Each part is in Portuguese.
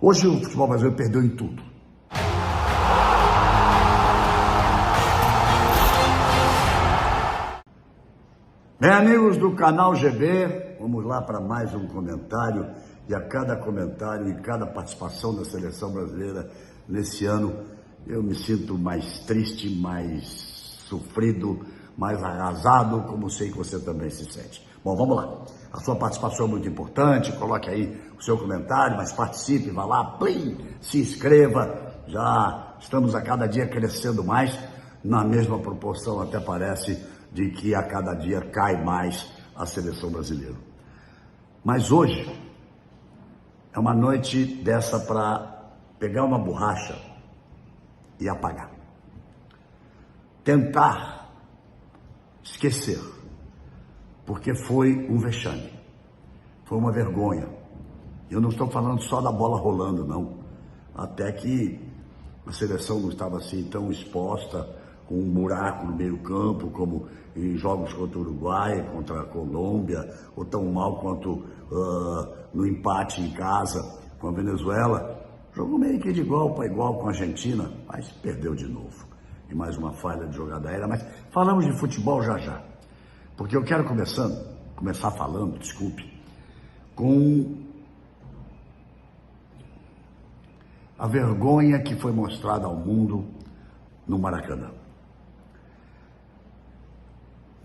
Hoje o futebol brasileiro perdeu em tudo. Bem, amigos do canal GB, vamos lá para mais um comentário. E a cada comentário e cada participação da seleção brasileira nesse ano, eu me sinto mais triste, mais sofrido, mais arrasado, como sei que você também se sente. Bom, vamos lá. A sua participação é muito importante, coloque aí o seu comentário, mas participe, vá lá, plim, se inscreva. Já estamos a cada dia crescendo mais, na mesma proporção até parece, de que a cada dia cai mais a seleção brasileira. Mas hoje é uma noite dessa para pegar uma borracha e apagar. Tentar esquecer, porque foi um vexame, foi uma vergonha. Eu não estou falando só da bola rolando, não. Até que a seleção não estava assim tão exposta, com um buraco no meio campo, como em jogos contra o Uruguai, contra a Colômbia, ou tão mal quanto no empate em casa com a Venezuela. Jogou meio que de igual para igual com a Argentina, mas perdeu de novo. E mais uma falha de jogada aérea, mas falamos de futebol já já. Porque eu quero começar falando, desculpe, com a vergonha que foi mostrada ao mundo no Maracanã.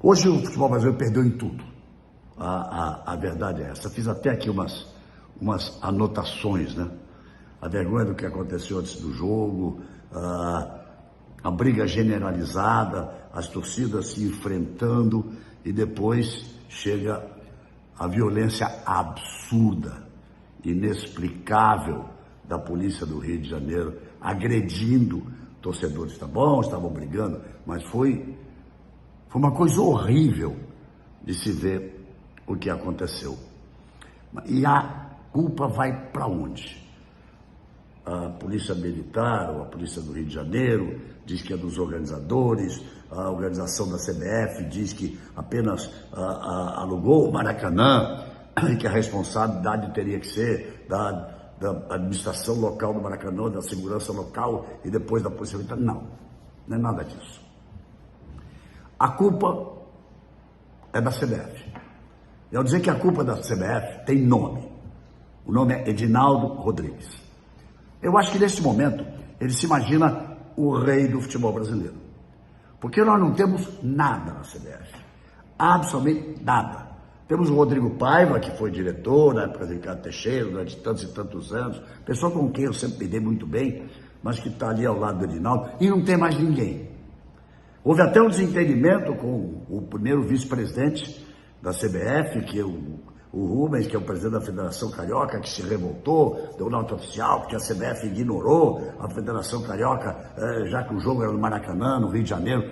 Hoje o futebol brasileiro perdeu em tudo. A verdade é essa. Fiz até aqui umas anotações, né? A vergonha do que aconteceu antes do jogo, a briga generalizada, as torcidas se enfrentando e depois chega a violência absurda, inexplicável da polícia do Rio de Janeiro, agredindo torcedores. Tá bom, estavam brigando, mas foi uma coisa horrível de se ver o que aconteceu. E a culpa vai para onde? A polícia militar ou a polícia do Rio de Janeiro diz que é dos organizadores, a organização da CBF diz que apenas alugou o Maracanã e que a responsabilidade teria que ser da administração local do Maracanã, da segurança local e depois da polícia militar. Não é nada disso. A culpa é da CBF. E ao dizer que a culpa da CBF tem nome, o nome é Edinaldo Rodrigues. Eu acho que nesse momento ele se imagina o rei do futebol brasileiro. Porque nós não temos nada na CBF. Absolutamente nada. Temos o Rodrigo Paiva, que foi diretor na época de Ricardo Teixeira, durante tantos e tantos anos, pessoa com quem eu sempre me dei muito bem, mas que está ali ao lado do Edinaldo, e não tem mais ninguém. Houve até um desentendimento com o primeiro vice-presidente da CBF, que é o Rubens, que é o presidente da Federação Carioca, que se revoltou, deu nota oficial, porque a CBF ignorou a Federação Carioca, já que o jogo era no Maracanã, no Rio de Janeiro.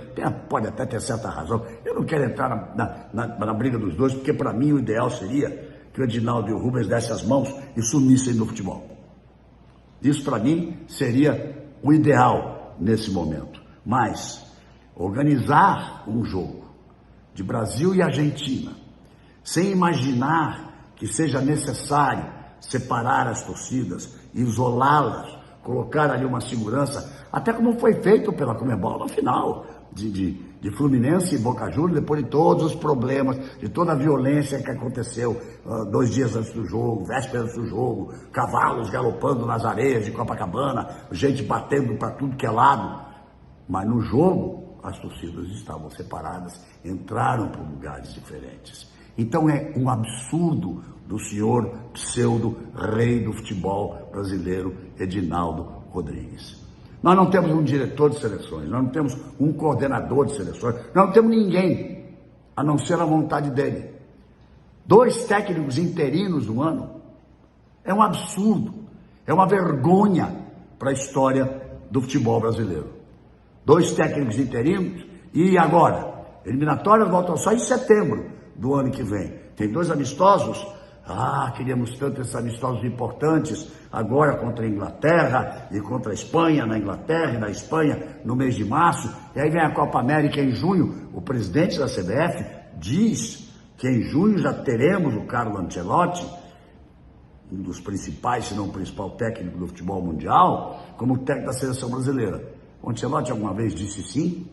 Pode até ter certa razão. Eu não quero entrar na briga dos dois, porque para mim o ideal seria que o Edinaldo e o Rubens dessem as mãos e sumissem do futebol. Isso para mim seria o ideal nesse momento. Mas organizar um jogo de Brasil e Argentina, sem imaginar que seja necessário separar as torcidas, isolá-las, colocar ali uma segurança, até como foi feito pela Conmebol no final de Fluminense e Boca Juniors, depois de todos os problemas, de toda a violência que aconteceu 2 dias antes do jogo, véspera antes do jogo, cavalos galopando nas areias de Copacabana, gente batendo para tudo que é lado. Mas no jogo, as torcidas estavam separadas, entraram por lugares diferentes. Então é um absurdo do senhor pseudo-rei do futebol brasileiro, Edinaldo Rodrigues. Nós não temos um diretor de seleções, nós não temos um coordenador de seleções, nós não temos ninguém, a não ser a vontade dele. 2 técnicos interinos no ano é um absurdo, é uma vergonha para a história do futebol brasileiro. 2 técnicos interinos e agora, eliminatórias voltam só em setembro do ano que vem. Tem 2 amistosos. Queríamos tanto esses amistosos importantes, agora contra a Inglaterra e contra a Espanha, na Inglaterra e na Espanha no mês de março, e aí vem a Copa América em junho. O presidente da CBF diz que em junho já teremos o Carlo Ancelotti. um dos principais, se não o principal técnico do futebol mundial, como técnico da seleção brasileira. O Ancelotti alguma vez disse sim?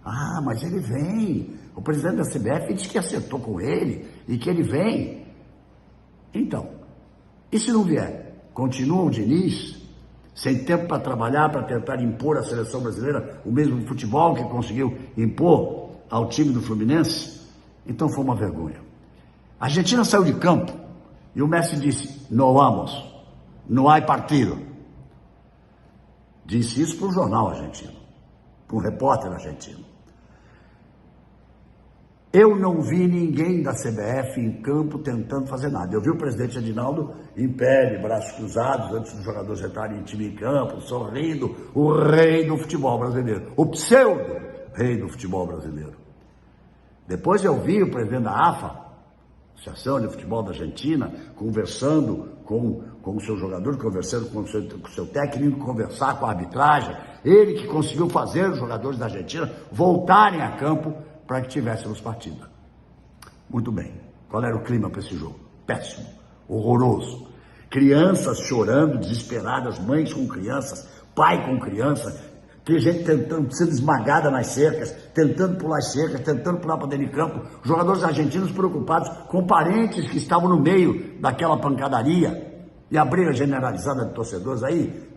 Ah, mas ele vem. O presidente da CBF disse que acertou com ele e que ele vem. Então, e se não vier? Continua o Diniz, sem tempo para trabalhar, para tentar impor à seleção brasileira o mesmo futebol que conseguiu impor ao time do Fluminense? Então foi uma vergonha. A Argentina saiu de campo e o Messi disse: "No vamos, no hay partido". Disse isso para um jornal argentino, para um repórter argentino. Eu não vi ninguém da CBF em campo tentando fazer nada. Eu vi o presidente Edinaldo em pé, de braços cruzados, antes dos jogadores entrarem em time em campo, sorrindo, o rei do futebol brasileiro, o pseudo rei do futebol brasileiro. Depois eu vi o presidente da AFA, Associação de Futebol da Argentina, conversando com o seu jogador, conversando com o seu técnico, conversar com a arbitragem. Ele que conseguiu fazer os jogadores da Argentina voltarem a campo para que tivéssemos partida. Muito bem. Qual era o clima para esse jogo? Péssimo, horroroso. Crianças chorando, desesperadas, mães com crianças, pai com criança, tem gente tentando, sendo esmagada nas cercas, tentando pular as cercas, tentando pular para dentro de campo. Jogadores argentinos preocupados com parentes que estavam no meio daquela pancadaria. E a briga generalizada de torcedores aí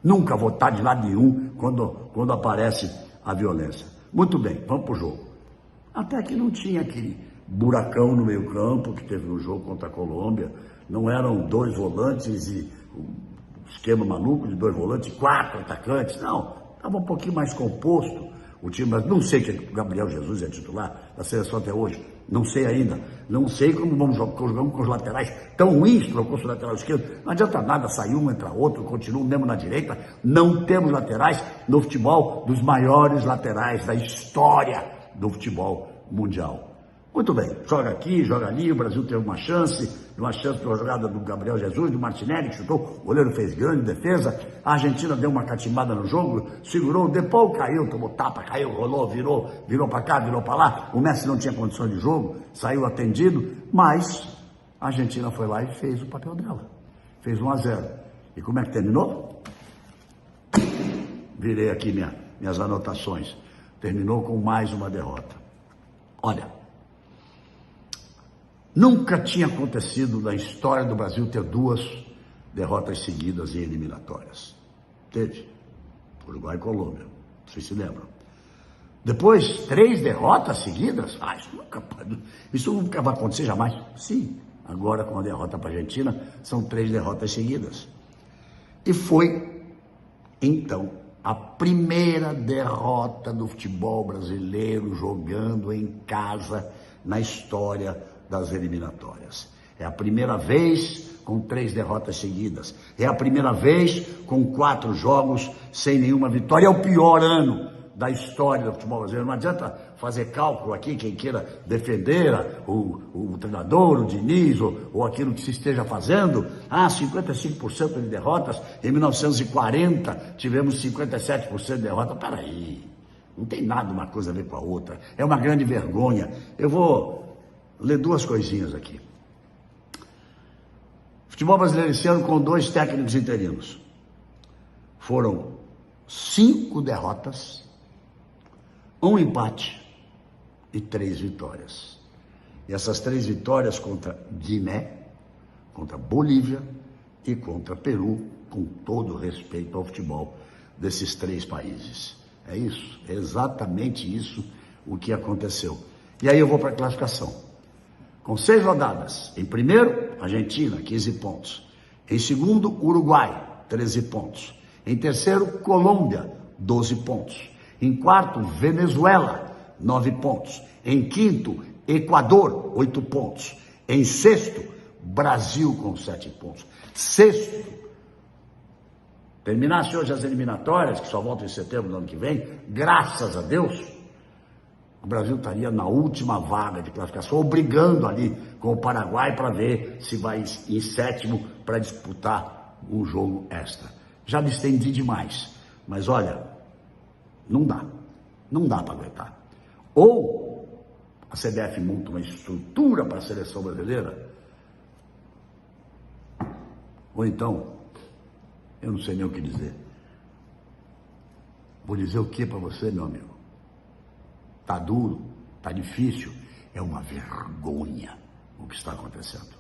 nunca vou estar de lado nenhum quando aparece a violência. Muito bem, vamos para o jogo. Até que não tinha aquele buracão no meio campo que teve no jogo contra a Colômbia. Não eram 2 volantes e esquema maluco de 2 volantes e 4 atacantes. Não, estava um pouquinho mais composto o time. Mas não sei que o Gabriel Jesus é titular da seleção até hoje. Não sei ainda. Não sei como vamos jogar com os laterais tão ruins, trocou o lateral esquerdo. Não adianta nada sair um, entra outro, continua o mesmo na direita. Não temos laterais no futebol dos maiores laterais da história do futebol mundial. Muito bem, joga aqui, joga ali, o Brasil teve uma chance pela jogada do Gabriel Jesus, do Martinelli, que chutou, o goleiro fez grande defesa, a Argentina deu uma catimbada no jogo, segurou, depois caiu, tomou tapa, caiu, rolou, virou para cá, virou para lá, o Messi não tinha condições de jogo, saiu atendido, mas a Argentina foi lá e fez o papel dela, fez 1-0. E como é que terminou? Virei aqui minhas anotações, terminou com mais uma derrota. Olha, nunca tinha acontecido na história do Brasil ter 2 derrotas seguidas em eliminatórias. Teve. Uruguai e Colômbia. Vocês se lembram? Depois, 3 derrotas seguidas? Ah, isso nunca vai acontecer jamais. Sim, agora com a derrota para a Argentina, são 3 derrotas seguidas. E foi, então, a primeira derrota do futebol brasileiro jogando em casa na história das eliminatórias. É a primeira vez com 3 derrotas seguidas. É a primeira vez com 4 jogos sem nenhuma vitória. É o pior ano da história do futebol brasileiro. Não adianta fazer cálculo aqui, quem queira defender o treinador, o Diniz, ou aquilo que se esteja fazendo. 55% de derrotas. Em 1940 tivemos 57% de derrotas. Peraí, não tem nada uma coisa a ver com a outra. É uma grande vergonha. Eu vou ler 2 coisinhas aqui. Futebol brasileiro esse ano com 2 técnicos interinos. Foram 5 derrotas, 1 empate e 3 vitórias. E essas 3 vitórias contra Guiné, contra Bolívia e contra Peru, com todo respeito ao futebol desses 3 países. É isso, é exatamente isso o que aconteceu. E aí eu vou para a classificação. Com 6 rodadas. Em primeiro, Argentina, 15 pontos. Em segundo, Uruguai, 13 pontos. Em terceiro, Colômbia, 12 pontos. Em quarto, Venezuela, 9 pontos. Em quinto, Equador, 8 pontos. Em sexto, Brasil com 7 pontos. Sexto, terminasse hoje as eliminatórias, que só voltam em setembro do ano que vem, graças a Deus, o Brasil estaria na última vaga de classificação, brigando ali com o Paraguai para ver se vai em 7º para disputar um jogo extra. Já me estendi demais, mas olha, não dá para aguentar. Ou a CBF monta uma estrutura para a seleção brasileira Ou então, eu não sei nem o que dizer. Vou dizer o que para você, meu amigo? Tá duro, tá difícil, é uma vergonha o que está acontecendo.